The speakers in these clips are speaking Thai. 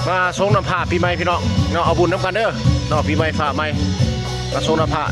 มาส่งน้ำผ้าปีใหม่พี่น้องเนาะเอาบุญน้ำกันเด้อเนาะปีใหม่ฝ่าใหม่มาส่งน้ำผ้า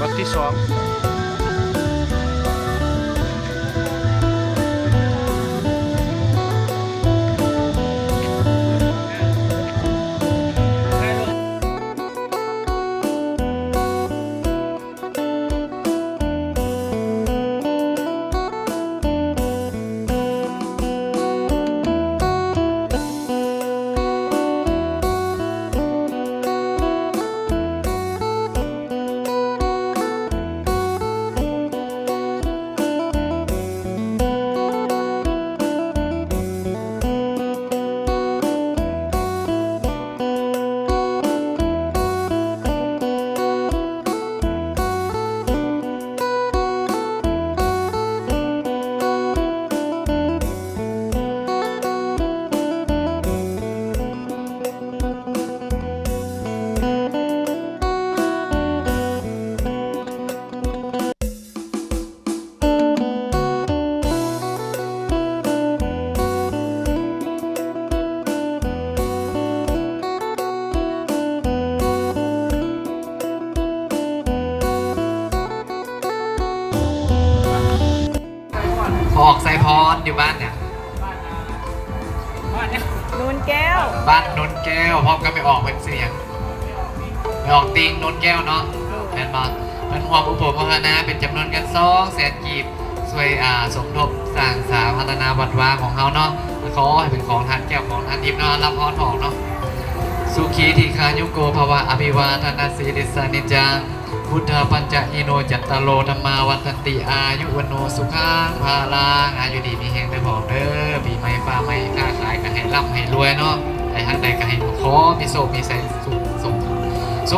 วัดที่สองออกไซพรอยู่บ้านเนี่ยนูนแก้วบ้านนนแก้วพร้อมกันไปออกเป็นเสียงไปออกติงนนแก้วเนาะแอนมามันความอุปโภคนะเป็นจำนวนกัน200,000 กีบช่วยสมทบสร้างสาพัฒนาวัดวาของเขาเนาะขอให้เป็นของท่านแก้วของท่านทิพย์เนาะรับพรของเนาะสุขีทีคายุโกภวะอภิวาทนาสีริสานิจังพุทธปัญจอิโนจัตตโลธรรมาวัฏติอายุวโนสุขังภาลังอายุดีมีแห่งได้บอกเด้อปีใหม่ฟ้าใหม่ค้าขายก็ให้ร่ำให้รวยเนาะไอ้ทางใดก็ให้ขอมีโชคมีชัยสุ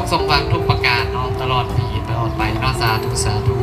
ขสมหวังทุกประการเนาะตลอดปีตลอดไปเนาะสาธุสาธุ